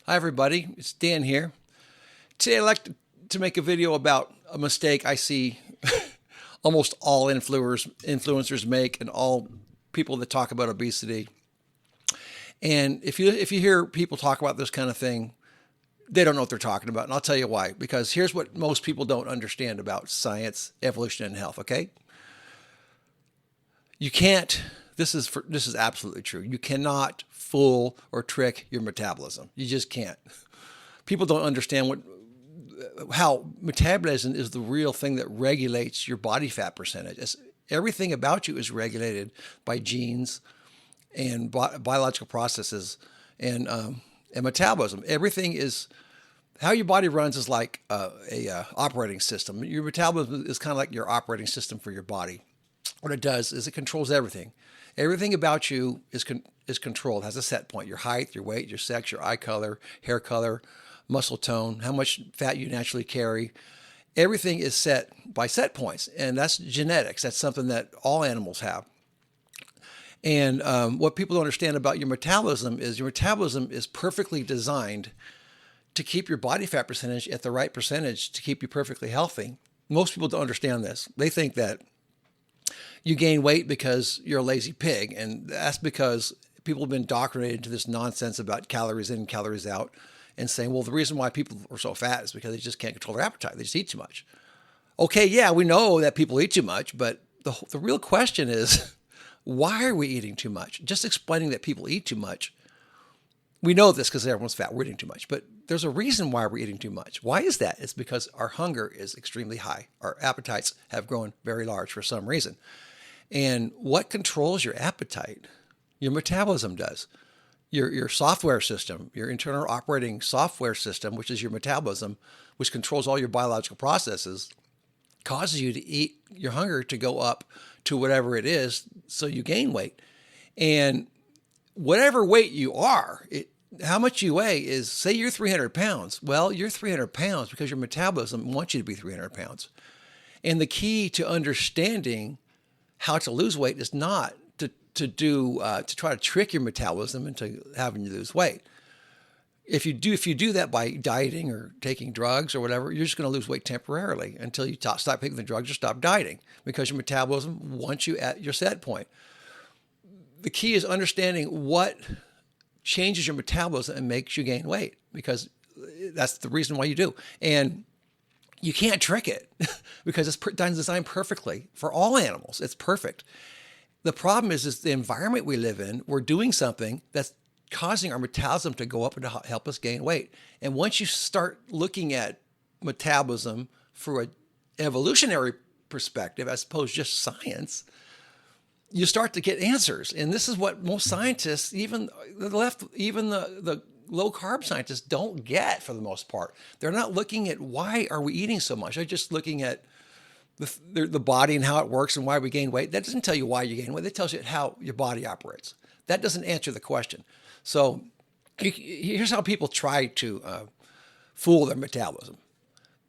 Hi everybody, it's Dan here. Today I'd like to make a video about a mistake I see almost all influencers make and all people that talk about obesity. And if you hear people talk about this kind of thing, they don't know what they're talking about. And I'll tell you why. Because here's what most people don't understand about science, evolution, and health, okay? You can't, this is absolutely true. You cannot fool or trick your metabolism. You just can't. People don't understand how metabolism is the real thing that regulates your body fat percentage. Everything about you is regulated by genes and biological processes and metabolism. Everything is how your body runs is like a operating system. Your metabolism is kind of like your operating system for your body. What it does is it controls everything. Everything about you is controlled, has a set point. Your height, your weight, your sex, your eye color, hair color, muscle tone, how much fat you naturally carry. Everything is set by set points, and that's genetics. That's something that all animals have. And what people don't understand about your metabolism is perfectly designed to keep your body fat percentage at the right percentage to keep you perfectly healthy. Most people don't understand this. They think that you gain weight because you're a lazy pig, and that's because people have been indoctrinated into this nonsense about calories in and calories out, and saying, well, the reason why people are so fat is because they just can't control their appetite. They just eat too much. Okay, yeah, we know that people eat too much, but the real question is, why are we eating too much? Just explaining that people eat too much. We know this because everyone's fat. We're eating too much, but there's a reason why we're eating too much. Why is that? It's because our hunger is extremely high. Our appetites have grown very large for some reason. And what controls your appetite? Your metabolism does. Your software system, your internal operating software system, which is your metabolism, which controls all your biological processes, causes you to eat your hunger to go up to whatever it is, so you gain weight. And whatever weight you are, how much you weigh is, say you're 300 pounds. Well, you're 300 pounds because your metabolism wants you to be 300 pounds. And the key to understanding how to lose weight is not to try to trick your metabolism into having you lose weight. If you do that by dieting or taking drugs or whatever, you're just going to lose weight temporarily until you stop taking the drugs or stop dieting, because your metabolism wants you at your set point. The key is understanding what changes your metabolism and makes you gain weight, because that's the reason why you do. And you can't trick it because it's designed perfectly for all animals. It's perfect. The problem is the environment we live in. We're doing something that's causing our metabolism to go up and to help us gain weight. And once you start looking at metabolism through an evolutionary perspective, as opposed to just science, you start to get answers. And this is what most scientists, even the left, even the low carb scientists, don't get for the most part. They're not looking at why are we eating so much. They're just looking at the body and how it works and why we gain weight. That doesn't tell you why you gain weight. That tells you how your body operates. That doesn't answer the question. So here's how people try to fool their metabolism.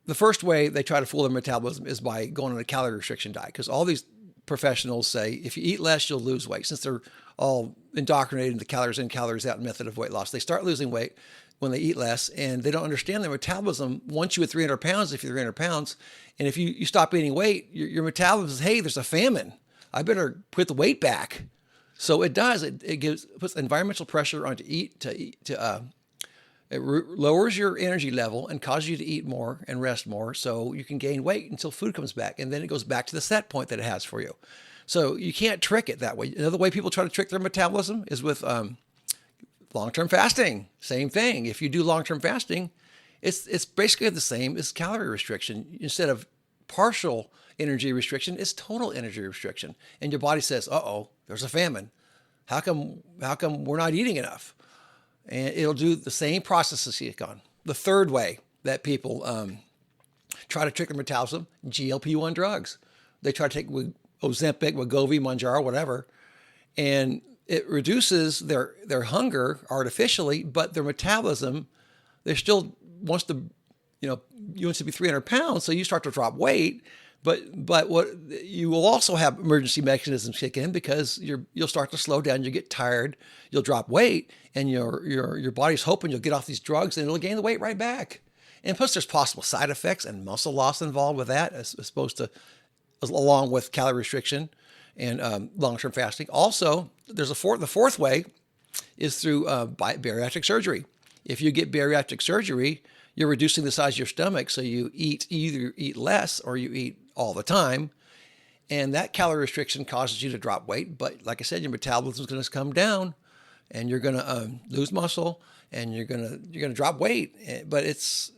The first way they try to fool their metabolism is by going on a calorie restriction diet, because all these professionals say if you eat less, you'll lose weight. Since they're all indoctrinated into calories in, calories out method of weight loss, they start losing weight when they eat less, and they don't understand their metabolism wants you at 300 pounds if you're 300 pounds. And if you stop eating weight, your metabolism says, hey, there's a famine. I better put the weight back. So it does. It puts environmental pressure on it lowers your energy level and causes you to eat more and rest more, so you can gain weight until food comes back, and then it goes back to the set point that it has for you. So you can't trick it that way. Another way people try to trick their metabolism is with long-term fasting. Same thing. If you do long-term fasting, it's basically the same as calorie restriction. Instead of partial energy restriction, it's total energy restriction. And your body says, uh-oh, there's a famine. How come we're not eating enough? And it'll do the same processes you on. The third way that people try to trick their metabolism, GLP-1 drugs. They try to take Ozempic, Wegovy, Mounjaro, whatever, and it reduces their hunger artificially, but their metabolism, they still wants to, you want to be 300 pounds, so you start to drop weight. But what you will also have emergency mechanisms kick in because you'll start to slow down, you get tired, you'll drop weight, and your body's hoping you'll get off these drugs and it'll gain the weight right back. And plus, there's possible side effects and muscle loss involved with that, as opposed to along with calorie restriction and long-term fasting. Also, there's the fourth way is through bariatric surgery. If you get bariatric surgery, you're reducing the size of your stomach, so you either eat less or you eat all the time, and that calorie restriction causes you to drop weight. But like I said, your metabolism is going to come down, and you're going to lose muscle, and you're going to drop weight. But it's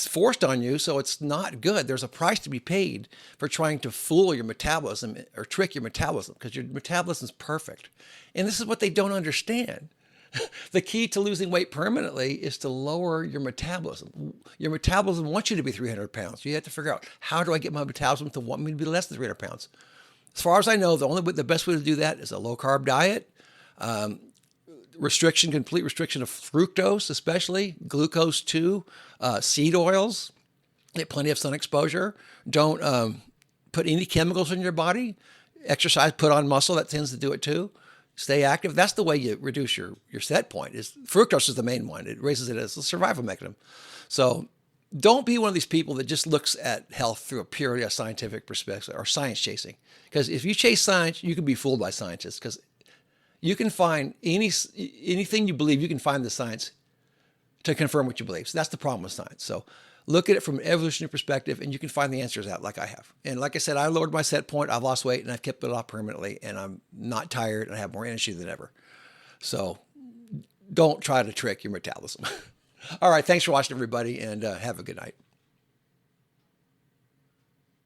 forced on you, so it's not good. There's a price to be paid for trying to fool your metabolism or trick your metabolism, because your metabolism is perfect, and this is what they don't understand. The key to losing weight permanently is to lower your metabolism. Your metabolism wants you to be 300 pounds. You have to figure out, how do I get my metabolism to want me to be less than 300 pounds? As far as I know, the best way to do that is a low-carb diet, complete restriction of fructose, especially glucose too, seed oils, get plenty of sun exposure. Don't put any chemicals in your body. Exercise, put on muscle, that tends to do it too. Stay active. That's the way you reduce your set point. Fructose is the main one. It raises it as a survival mechanism. So don't be one of these people that just looks at health through a purely a scientific perspective or science chasing. Because if you chase science, you can be fooled by scientists. Because you can find anything you believe, you can find the science to confirm what you believe. So that's the problem with science. So look at it from an evolutionary perspective, and you can find the answers out like I have. And like I said, I lowered my set point, I've lost weight, and I've kept it off permanently, and I'm not tired, and I have more energy than ever. So don't try to trick your metabolism. All right, thanks for watching, everybody, and have a good night.